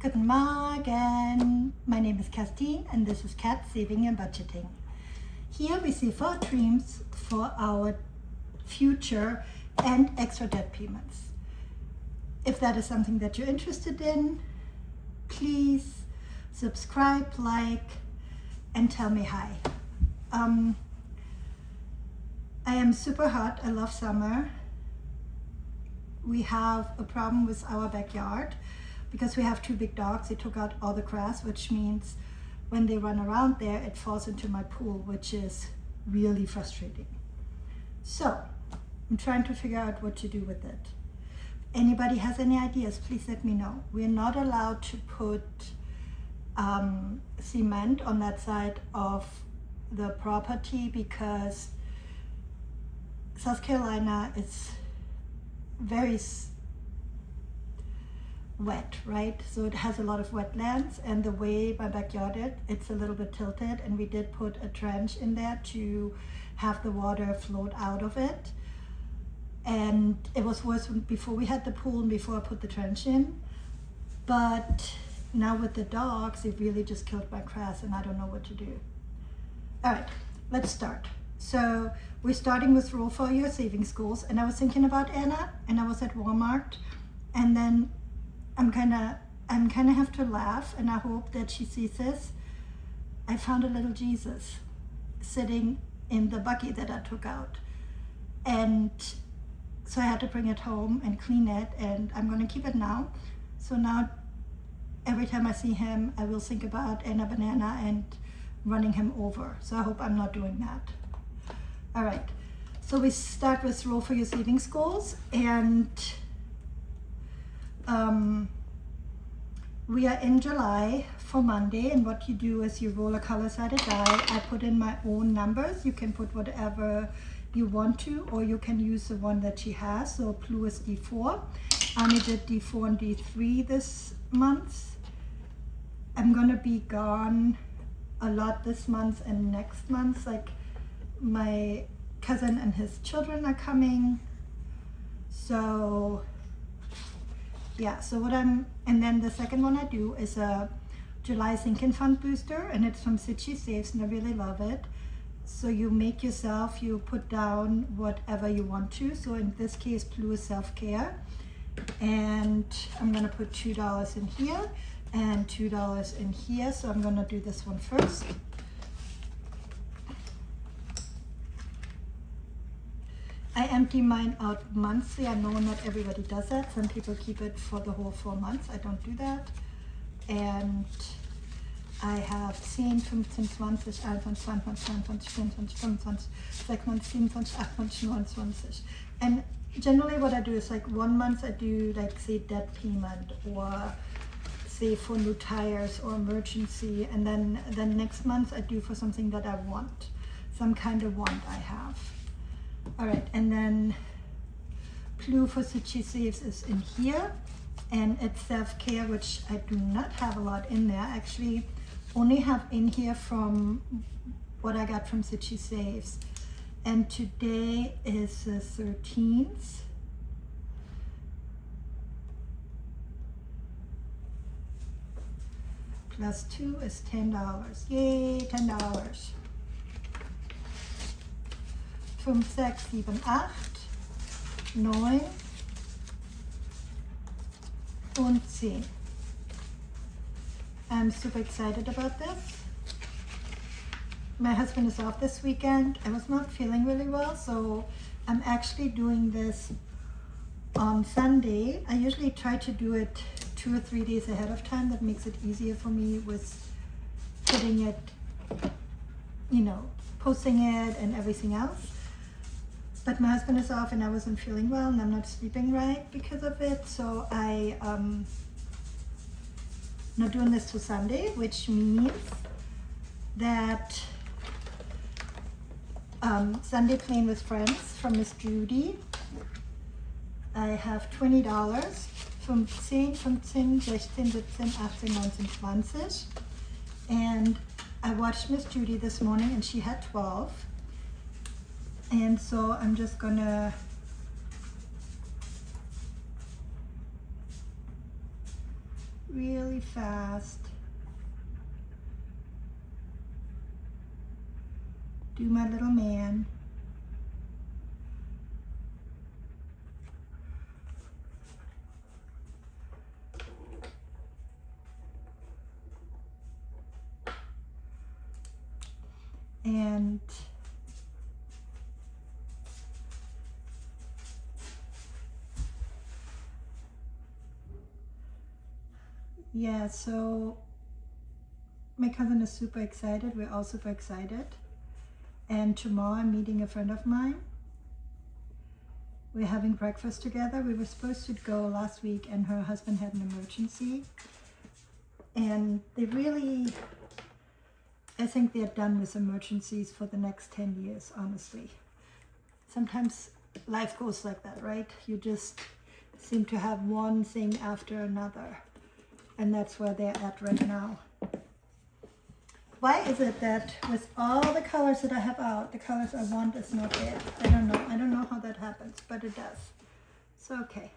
Guten Morgen! My name is Kerstin and this is Cat Saving and Budgeting. Here we see 4 dreams for our future and extra debt payments. If that is something that you're interested in, please subscribe, like, and tell me hi. I am super hot. I love summer. We have a problem with our backyard because we have 2 big dogs. They took out all the grass, which means when they run around there, it falls into my pool, which is really frustrating. So I'm trying to figure out what to do with it. Anybody has any ideas, please let me know. We're not allowed to put cement on that side of the property because South Carolina is very wet, right? So it has a lot of wetlands, and the way my backyard is, it's a little bit tilted, and we did put a trench in there to have the water float out of it. And it was worse before we had the pool and before I put the trench in. But now with the dogs, it really just killed my grass and I don't know what to do. All right, let's start. So we're starting with roll for your savings goals, and I was thinking about Anna, and I was at Walmart, and then I'm kind of have to laugh, and I hope that she sees this. I found a little Jesus sitting in the bucket that I took out, and so I had to bring it home and clean it, and I'm going to keep it now. So now every time I see him, I will think about Anna Banana and running him over. So I hope I'm not doing that. All right, so we start with roll for your savings goals, and we are in July for Monday, and what you do is you roll a color-sided die. I put in my own numbers. You can put whatever you want to, or you can use the one that she has. So blue is D4. Annie did D4 and D3 this month. I'm gonna be gone a lot this month and next month. Like, my cousin and his children are coming. So yeah, so and then the second one I do is a July Sinking Fund booster, and it's from Sitchy Saves, and I really love it. So you you put down whatever you want to. So in this case, blue is self-care. And I'm gonna put $2 in here and $2 in here. So I'm gonna do this one first. I empty mine out monthly. I know not everybody does that. Some people keep it for the whole 4 months. I don't do that. And I have 10, 15, 20, 21, 22, 23, 24, 25, 26, 27, 28, 29. And generally what I do is, like, 1 month I do, like, say, debt payment, or say for new tires or emergency, and then the next month I do for something that I want, some kind of want I have. All right, and then blue for Sitchy Saves is in here, and it's self-care, which I do not have a lot in there. Actually, only have in here from what I got from Sitchy Saves. And today is the 13th. Plus 2 is $10. Yay, $10. 5, 6, 7, 8, 9 und 10. I'm super excited about this. My husband is off this weekend. I was not feeling really well, so I'm actually doing this on Sunday. I usually try to do it 2 or 3 days ahead of time. That makes it easier for me with putting it, posting it and everything else. But my husband is off and I wasn't feeling well, and I'm not sleeping right because of it. So I'm not doing this till Sunday, which means that Sunday playing with friends from Miss Judy, I have $20, 15, 16, 17, 18, 19, 20. And I watched Miss Judy this morning and she had 12. And so I'm just gonna really fast. Do my little man. And yeah, so my cousin is super excited. We're all super excited. And tomorrow I'm meeting a friend of mine. We're having breakfast together. We were supposed to go last week and her husband had an emergency. And they really, I think they're done with emergencies for the next 10 years, honestly. Sometimes life goes like that, right? You just seem to have one thing after another. And that's where they're at right now. Why is it that with all the colors that I have out, the colors I want is not there? I don't know. I don't know how that happens, but it does. So, okay.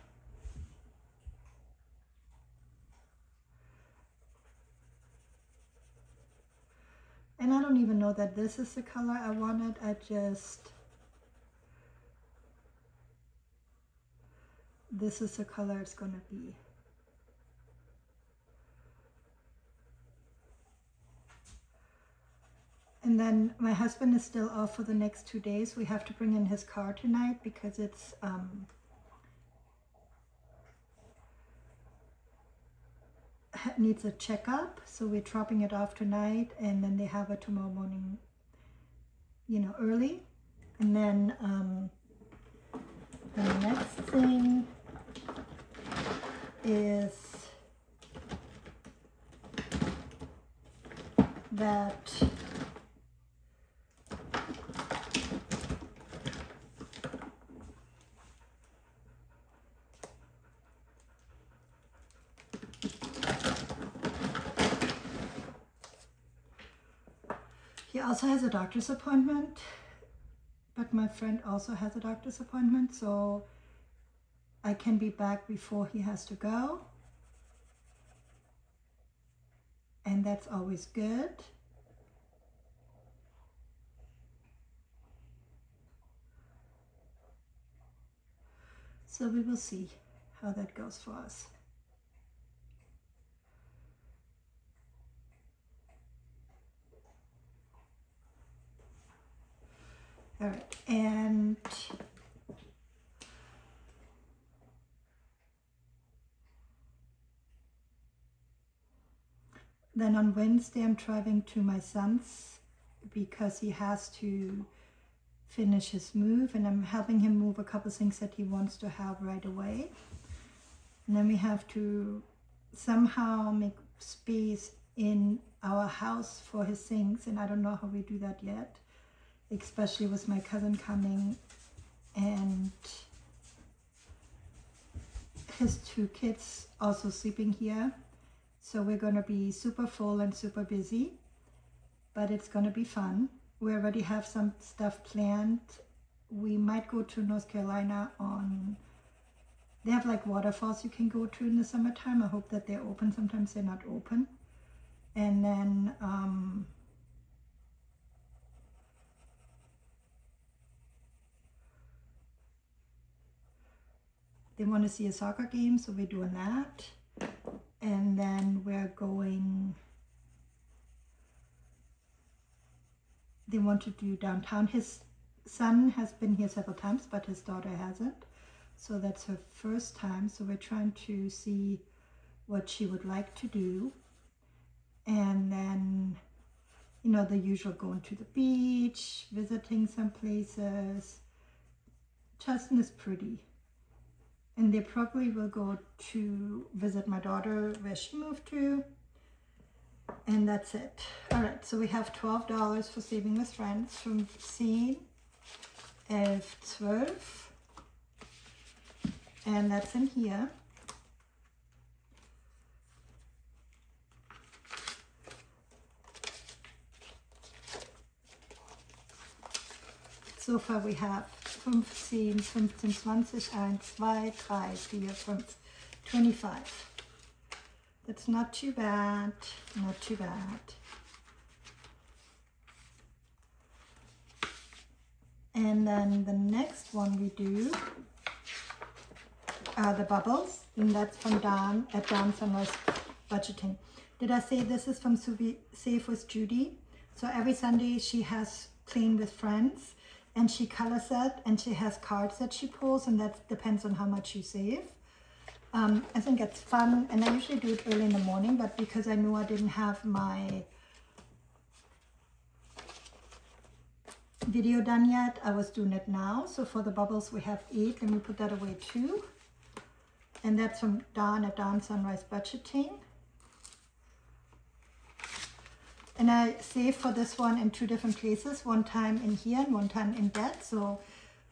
And I don't even know that this is the color I wanted. This is the color it's going to be. And then my husband is still off for the next 2 days. We have to bring in his car tonight because it's needs a checkup. So we're dropping it off tonight, and then they have it tomorrow morning, you know, early. And then the next thing is that he also has a doctor's appointment, but my friend also has a doctor's appointment, so I can be back before he has to go. And that's always good. So we will see how that goes for us. All right, and then on Wednesday I'm driving to my son's because he has to finish his move, and I'm helping him move a couple things that he wants to have right away. And then we have to somehow make space in our house for his things, and I don't know how we do that yet, especially with my cousin coming and his 2 kids also sleeping here. So we're going to be super full and super busy, but it's going to be fun. We already have some stuff planned. We might go to North Carolina they have like waterfalls you can go to in the summertime. I hope that they're open. Sometimes they're not open. And then they want to see a soccer game, so we're doing that. And then we're going, they want to do downtown. His son has been here several times, but his daughter hasn't. So that's her first time. So we're trying to see what she would like to do. And then, you know, the usual going to the beach, visiting some places. Justin is pretty. And they probably will go to visit my daughter where she moved to. And that's it. All right, so we have $12 for Saving with Friends from Scene F12. And that's in here. So far we have 15, 15, 20, 1, 2, 3, 4, 5, 25. That's not too bad, not too bad. And then the next one we do are the bubbles, and that's from Dawn at Dawn Sunrise Budgeting. Did I say this is from Save with Judy? So every Sunday she has Clean with Friends, and she colors it, and she has cards that she pulls, and that depends on how much you save. I think it's fun, and I usually do it early in the morning, but because I knew I didn't have my video done yet, I was doing it now. So for the bubbles we have 8. Let me put that away too. And that's from Dawn at Dawn Sunrise Budgeting. And I save for this one in 2 different places, one time in here and one time in that. So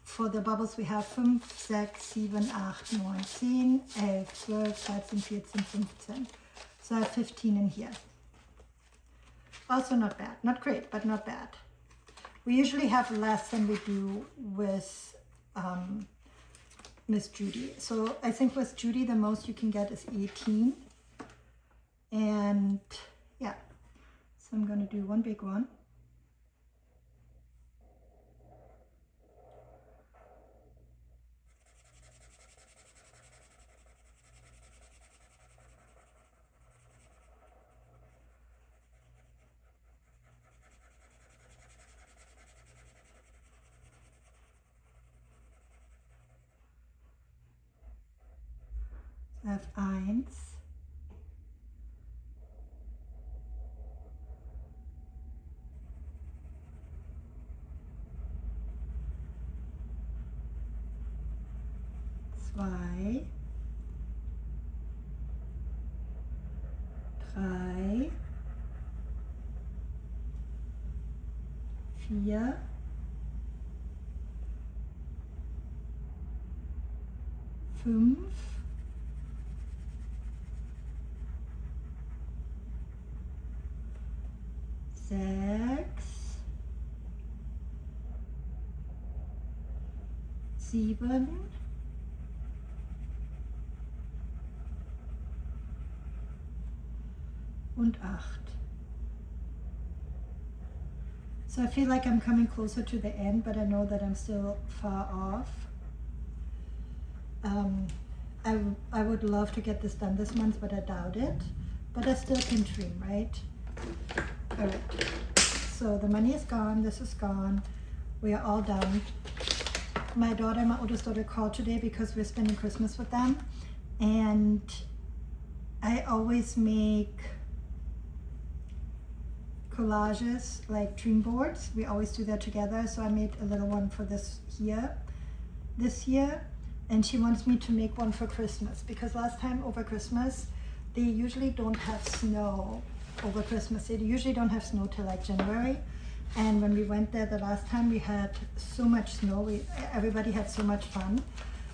for the bubbles we have 5, 6, 7, 8, 9, 10, 11, 12, 13, 14, 15. So I have 15 in here. Also not bad, not great, but not bad. We usually have less than we do with Miss Judy. So I think with Judy the most you can get is 18. And yeah, so I'm going to do one big one. I have 1, 2, 3, 4, 5, 6, 7, und 8. So I feel like I'm coming closer to the end, but I know that I'm still far off. I would love to get this done this month, but I doubt it. But I still can dream, right? All right. So the money is gone. This is gone. We are all done. My daughter and my oldest daughter called today because we're spending Christmas with them. And I always make collages, like dream boards. We always do that together. So I made a little one for this year. And she wants me to make one for Christmas, because last time over Christmas, they usually don't have snow over Christmas. They usually don't have snow till like January. And when we went there the last time, we had so much snow. Everybody had so much fun,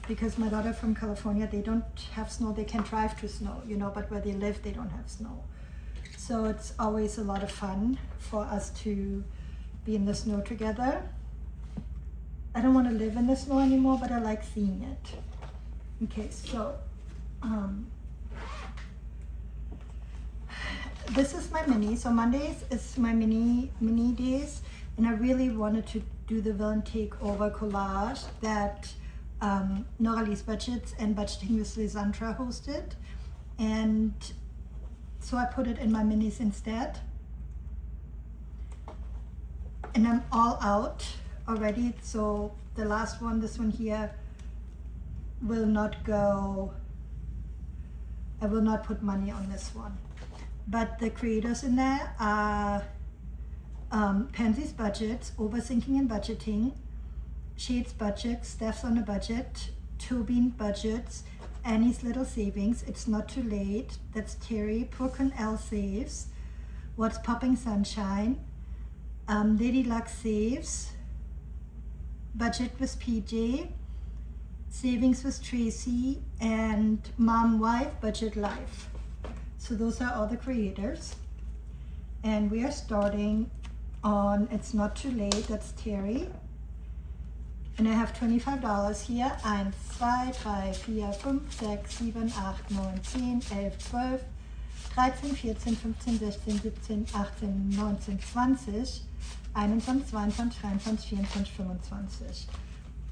because my daughter from California, they don't have snow. They can drive to snow, you know, but where they live, they don't have snow. So it's always a lot of fun for us to be in the snow together. I don't want to live in the snow anymore, but I like seeing it. Okay, so this is my mini. So Mondays is my mini days, and I really wanted to do the Villain Takeover collage that Norali's Budgets and Budgeting with Lisandra hosted, and so I put it in my minis instead. And I'm all out already, so the last one, this one here, will not go. I will not put money on this one. But the creators in there are Pansy's Budgets, Overthinking and Budgeting, Shade's Budget, Steph's on a Budget, Tobin Budgets, Annie's Little Savings, It's Not Too Late, that's Terry, Brooklyn L Saves, What's Popping Sunshine, Lady Luck Saves, Budget with PJ, Savings with Tracy, and Mom Wife Budget Life. So those are all the creators. And we are starting on It's Not Too Late, that's Terry. And I have $25 here. 1, 2, 3, 4, 5, 6, 7, 8, 9, 10, 11, 12, 13, 14, 15, 16, 17, 18, 19, 20, 21, 22, 23, 24, 25.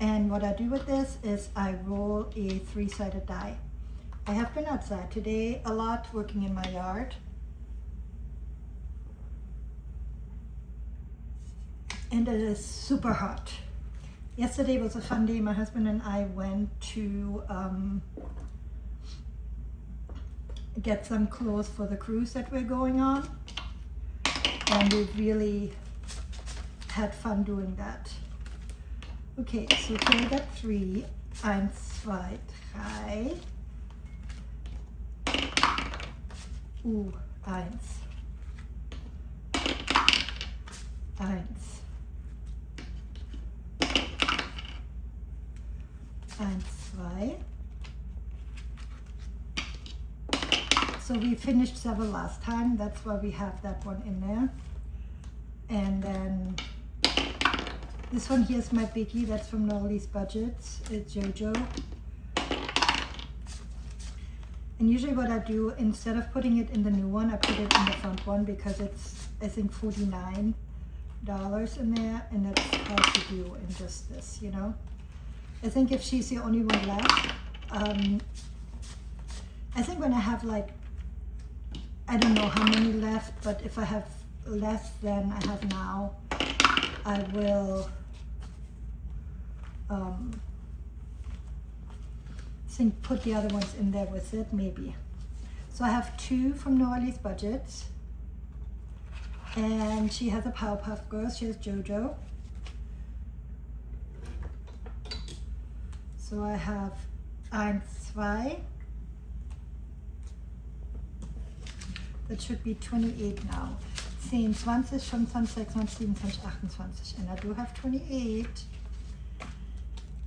And what I do with this is I roll a 3-sided die. I have been outside today a lot, working in my yard. And it is super hot. Yesterday was a fun day. My husband and I went to get some clothes for the cruise that we're going on. And we really had fun doing that. Okay, so here I got 3. 1, 2, 3. 1. 1. 1, 2. So we finished several last time. That's why we have that one in there. And then this one here is my biggie. That's from Nolly's Budgets. It's JoJo. And usually what I do, instead of putting it in the new one, I put it in the front one because it's, I think, $49 in there, and that's hard to do in just this, you know. I think if she's the only one left, I think when I have like, I don't know how many left, but if I have less than I have now, I will think put the other ones in there with it, maybe. So I have 2 from Noali's Budgets, and she has a Powerpuff Girls. She has JoJo. So I have 1, 2. That should be 28 now. 10, 20, 25, 26, 27, 28. And I do have 28.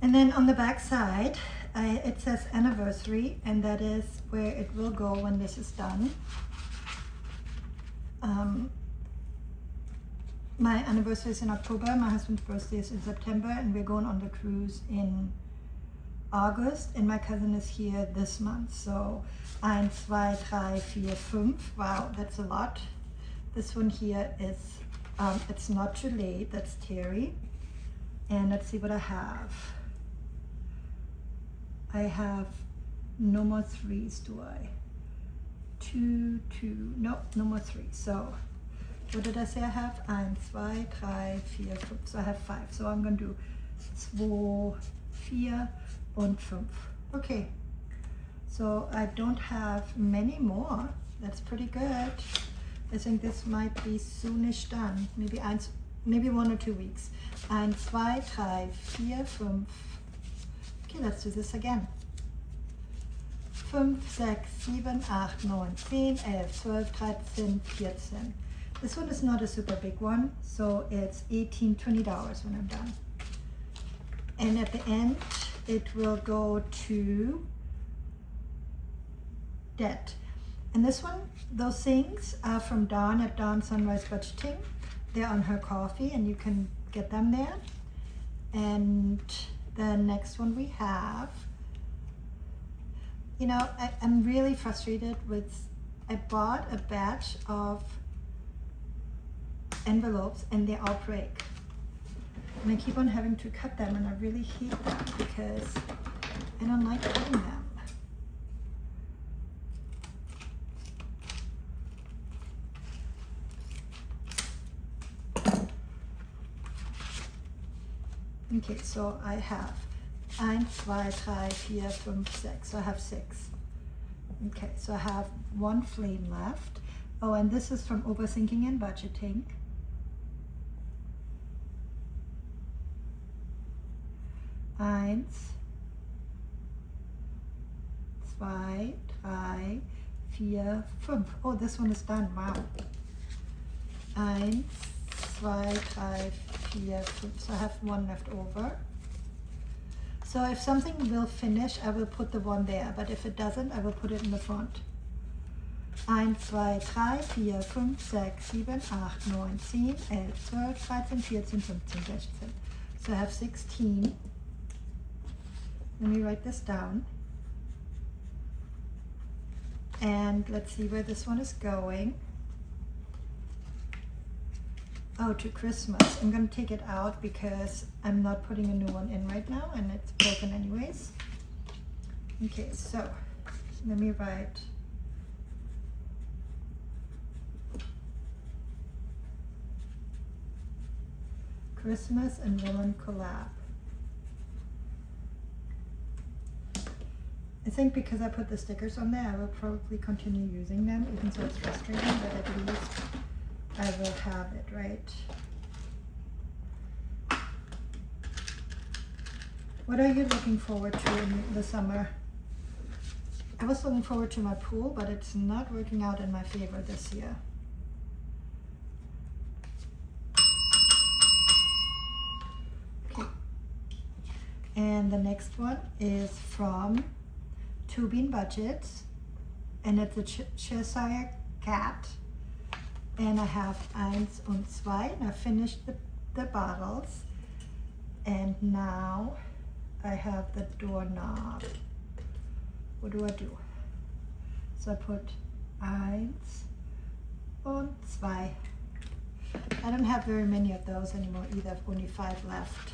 And then on the back side, it says anniversary, and that is where it will go when this is done. My anniversary is in October, my husband's birthday is in September, and we're going on the cruise in August, and my cousin is here this month. So 1, 2, 3, 4, 5. Wow, that's a lot. This one here is, it's not too late, that's Terry. And let's see what I have. I have no more 3s, do I? 2, 2, no, no more 3. So what did I say I have? 1, 2, 3, 4, 5. So I have 5. So I'm going to do 2, 4 und 5. Okay, so I don't have many more. That's pretty good. I think this might be soonish done. Maybe 1 or 2 weeks. 1, 2, 3, 4, 5. Okay, let's do this again. 5, 6, 7, 8, 9, 10, 11, 12, 13, 14. This one is not a super big one, so it's $18, $20 when I'm done. And at the end, it will go to debt. And this one, those things are from Dawn at Dawn Sunrise Budgeting. They're on her coffee, and you can get them there. And the next one we have, you know, I'm really frustrated with, I bought a batch of envelopes and they all break. And I keep on having to cut them, and I really hate that because I don't like cutting them. Okay, so I have 1, 2, 3, 4, 5, 6. So I have 6. Okay, so I have 1 flame left. Oh, and this is from Overthinking and Budgeting. Eins, 2, 3, 4, 5. Oh, this one is done. Wow. 1, 2, 3, 4, 5. So I have 1 left over. So if something will finish, I will put the one there. But if it doesn't, I will put it in the front. 1, 2, 3, 4, 5, 6, 7, 8, 9, 10, 11, 12, 13, 14, 15, 16. So I have 16. Let me write this down. And let's see where this one is going. Oh, to Christmas. I'm gonna take it out because I'm not putting a new one in right now and it's broken anyways. Okay, so let me write Christmas and Women Collab. I think because I put the stickers on there, I will probably continue using them, even though it's frustrating, but at least I will have it, right? What are you looking forward to in the summer? I was looking forward to my pool, but it's not working out in my favor this year. Okay. And the next one is from Two Bean Budgets, and it's a Cheshire cat. And I have eins und zwei, and I finished the bottles. And now I have the doorknob. What do I do? So I put eins und zwei. I don't have very many of those anymore either. I've only 5 left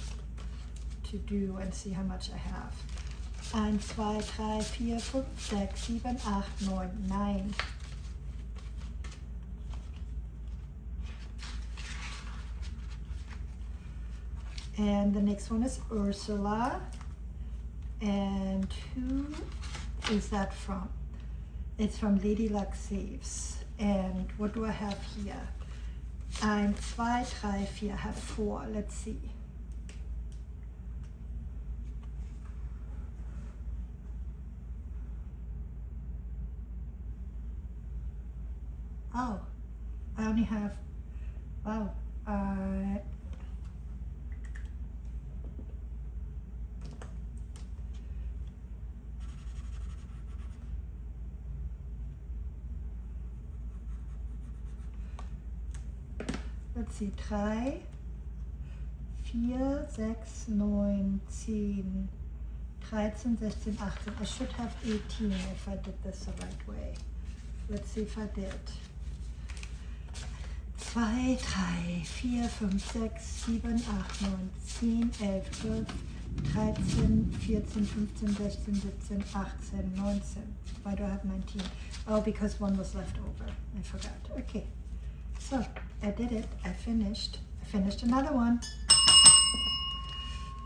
to do and see how much I have. 1, 2, 3, 4, 5, 6, 7, 8, 9, 9. And the next one is Ursula. And who is that from? It's from Lady Luck Saves. And what do I have here? 1, 2, 3, 4. I have 4. Let's see. Oh, I only have, wow, let's see, 3, 4, 6, 9, 10, 13, 16, 18. I should have 18 if I did this the right way. Let's see if I did. 2, 3, 4, 5, 6, 7, 8, 9, 10, 11, 12, 13, 14, 15, 16, 17, 18, 19. Why do I have 19? Oh, because one was left over. I forgot. Okay. So I did it. I finished another one.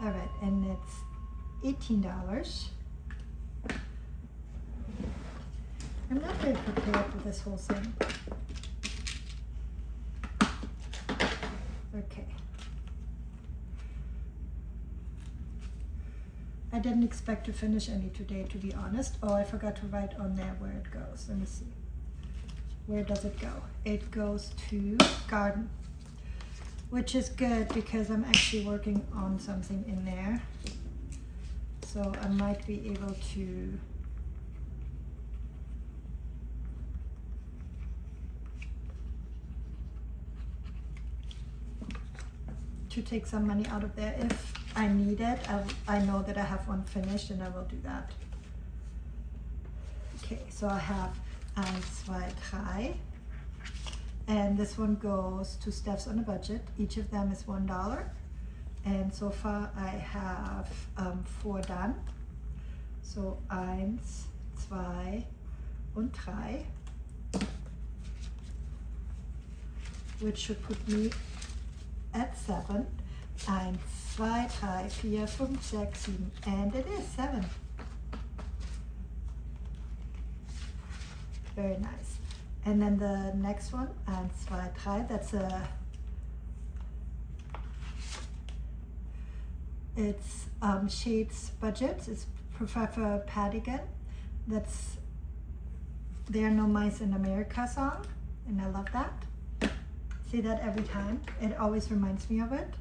All right, and it's $18. I'm not very prepared with this whole thing. Okay. I didn't expect to finish any today, to be honest. Oh, I forgot to write on there where it goes. Let me see. Where does it go? It goes to garden, which is good because I'm actually working on something in there. So I might be able to take some money out of there if I need it. I know that I have one finished and I will do that. Okay, so I have 1, 2, 3. And this one goes to Steph's on a Budget. Each of them is $1. And so far I have 4 done. So 1, 2 und 3. Which should put me at 7. 1, 2, 3, 4, 5, 6, 7. And it is 7. Very nice. And then the next one, 1, 2, 3, that's it's Shade's Budget. It's Professor Padigan. That's There Are No Mice in America song, and I love that. Say that every time. It always reminds me of it.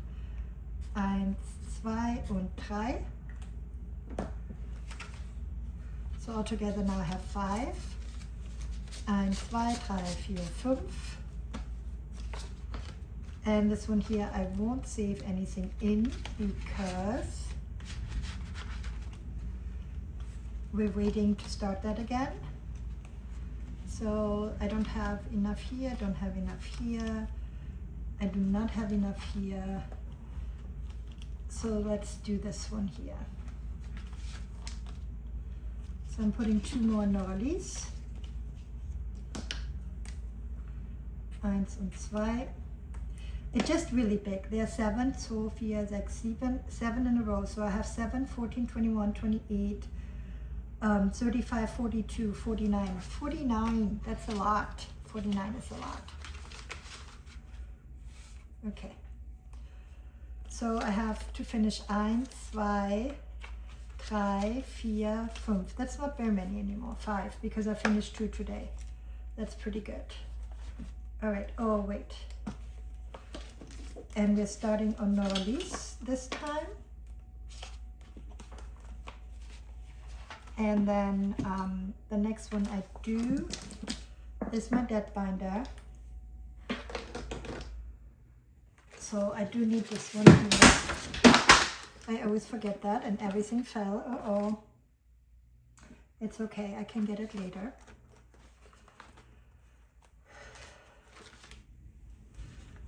1, 2 und 3. So altogether now I have 5. 1, 2, 3, 4, 5. And this one here I won't save anything in because we're waiting to start that again. So I don't have enough here, don't have enough here. I do not have enough here. So let's do this one here. So I'm putting 2 more Norlis. 1 und 2. It's just really big. There are 7, 2, 4, 6, 7 in a row. So I have 7, 14, 21, 28, 35, 42, 49. 49, that's a lot. 49 is a lot. Okay. So I have to finish 1, 2, 3, 4, 5. That's not very many anymore. 5, because I finished 2 today. That's pretty good. All right. Oh, wait. And we're starting on Norlis this time. And then the next one I do is my dead binder. So I do need this one here. I always forget that and everything fell. Uh-oh. It's okay, I can get it later.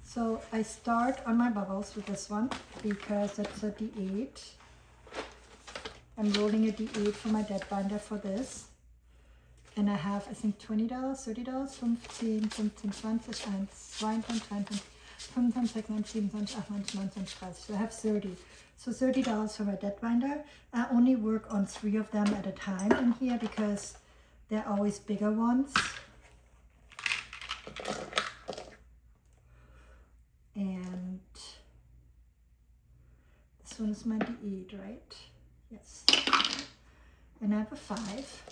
So I start on my bubbles with this one because it's a D8. I'm rolling a D8 for my dead binder for this. And I have, I think, $20, $30, 15, 15, 20, 1, 2, 23, 25, 26, 27, 28, 29, 30. So I have 30. So $30 for my dead binder. I only work on 3 of them at a time in here because they're always bigger ones. And this one is my D8, right? Yes. And I have a 5.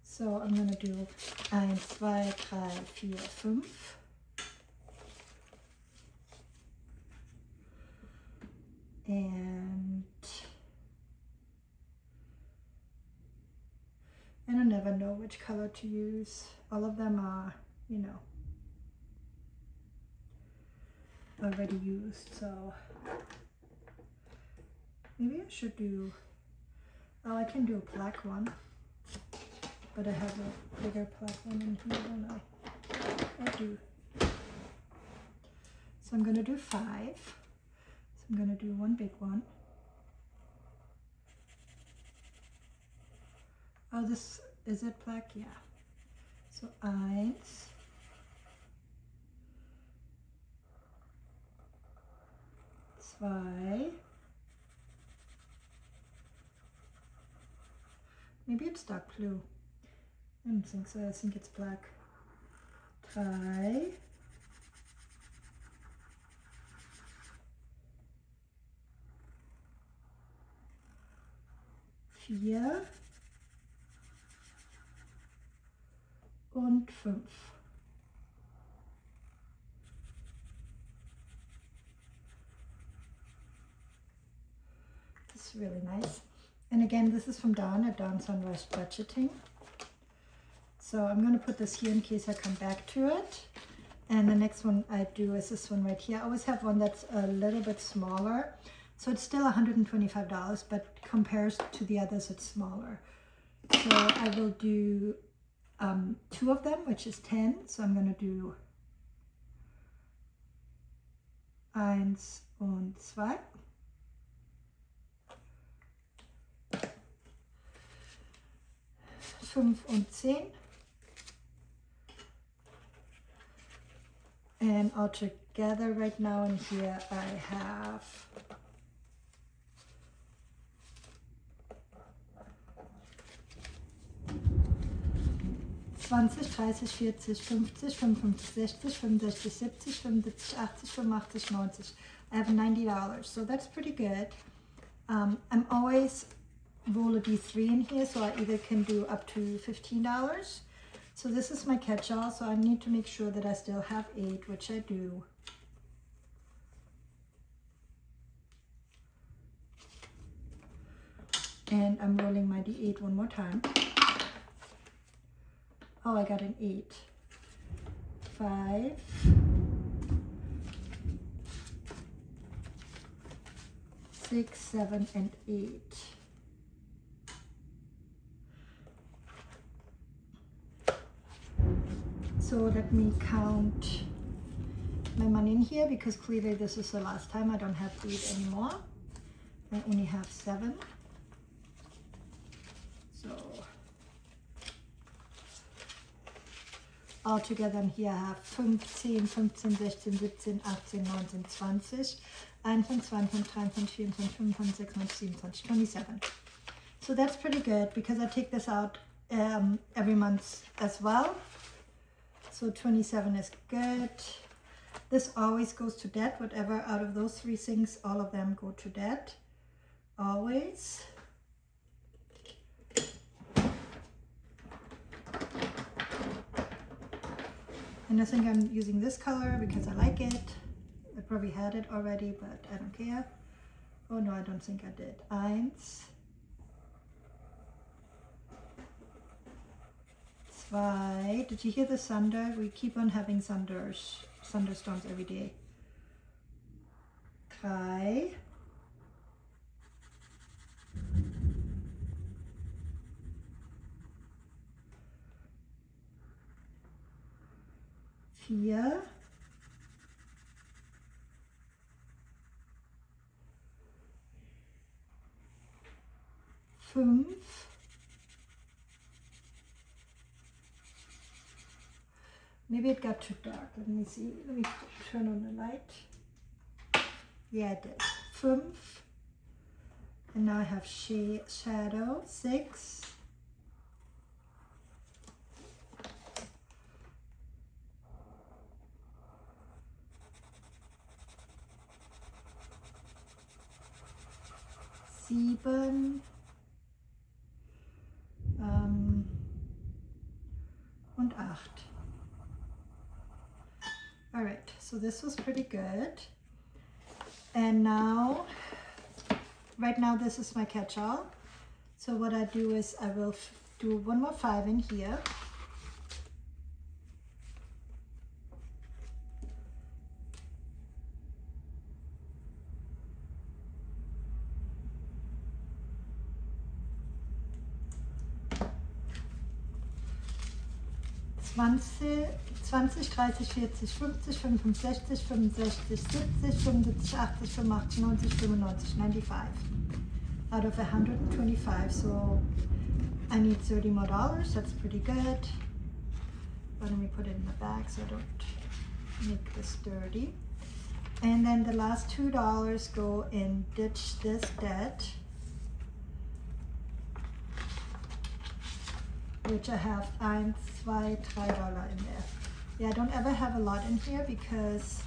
So I'm gonna do 1, 2, 3, 4, 5. And I don't never know which color to use. All of them are, you know, already used, so maybe I should do, oh, I can do a black one, but I have a bigger black one in here, don't I? I do. So I'm gonna do 5. So I'm gonna do 1 big one. Oh, this, is it black? Yeah. So 1, 2, maybe it's dark blue. I don't think so, I think it's black. 3, 4 und 5. This is really nice. And again, this is from Dawn at Dawn Sunrise Budgeting. So I'm going to put this here in case I come back to it. And the next one I do is this one right here. I always have one that's a little bit smaller. So it's still $125, but compared to the others, it's smaller. So I will do 2 of them, which is 10. So I'm going to do 1 und 2. 5 und 10. And all together right now in here I have 20, 30, 40, 50, 55, 60, 65, 70, 75, 80, 85, 90. I have $90, so that's pretty good. I'm always roll a D3 in here, so I either can do up to $15. So this is my catch-all, so I need to make sure that I still have 8, which I do. And I'm rolling my D8 one more time. Oh, I got an 8. 5, 6, 7, and 8. So let me count my money in here, because clearly this is the last time I don't have 8 anymore. I only have 7. So all together in here I have 15, 15, 16, 17, 18, 19, 20, 21, 22, 23, 24, 25, 26, 27, 27. So that's pretty good, because I take this out every month as well. So 27 is good. This always goes to debt. Whatever out of those 3 things, all of them go to debt. Always. And I think I'm using this color because I like it. I probably had it already, but I don't care. Oh no, I don't think I did. 1, 2. Did you hear the thunder? We keep on having thunderstorms every day. 3. 4. 5. Maybe it got too dark. Let me see. Let me turn on the light. Yeah, it did. 5. And now I have shadow. 6. 7. Und 8. All right, so this was pretty good. And now, right now this is my catch-all. So what I do is I will do 1 more 5 in here. Twenty, 30, 40, 50, 65, 65, 70, 75, 85, 95 out of 125. So I need $30 more. That's pretty good. But let me put it in the bag so I don't make this dirty. And then the last $2 go in ditch this debt, which I have 1, 2, $3 in there. Yeah, I don't ever have a lot in here because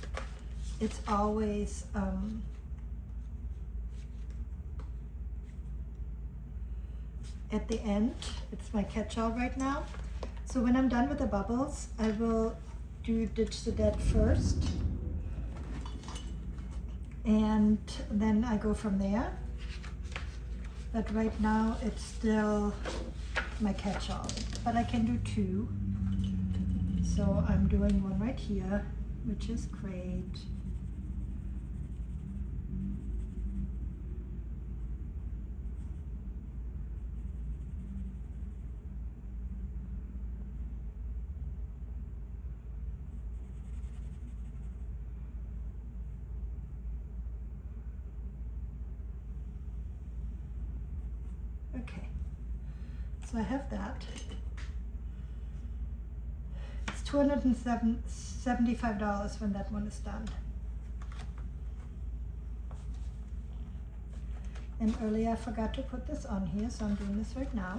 it's always at the end. It's my catch-all right now. So when I'm done with the bubbles, I will do ditch the debt first, and then I go from there. But right now it's still my catch-all, but I can do 2. So I'm doing 1 right here, which is great. Okay, so I have that. It's $275 when that one is done. And earlier I forgot to put this on here, so I'm doing this right now.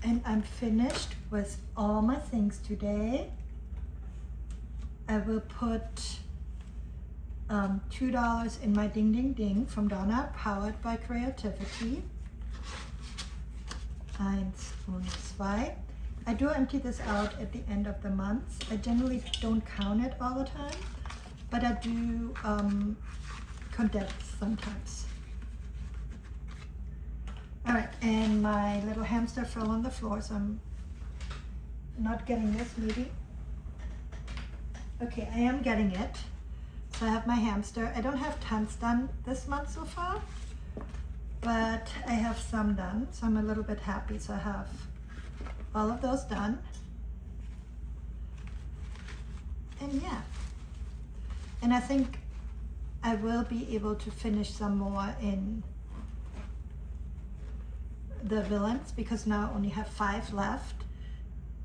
And I'm finished with all my things today. I will put $2 in my Ding Ding Ding from Donna, powered by creativity. 1 und 2. I do empty this out at the end of the month. I generally don't count it all the time, but I do condense sometimes. All right, and my little hamster fell on the floor, so I'm not getting this maybe. Okay, I am getting it. So I have my hamster. I don't have tons done this month so far, but I have some done, so I'm a little bit happy. So I have all of those done. And yeah, and I think I will be able to finish some more in the villains, because now I only have 5 left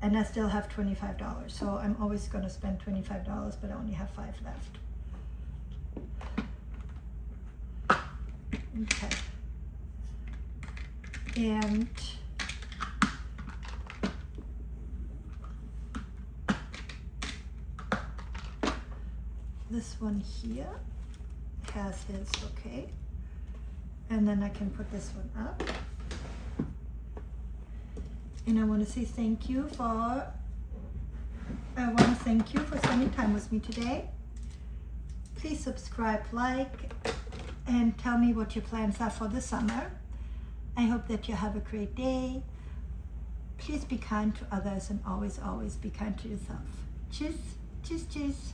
and I still have $25. So I'm always going to spend $25, but I only have 5 left. Okay. And this one here has his, okay. And then I can put this one up. And I want to say thank you for spending time with me today. Please subscribe, like, and tell me what your plans are for the summer. I hope that you have a great day. Please be kind to others and always, always be kind to yourself. Tschüss, tschüss, tschüss.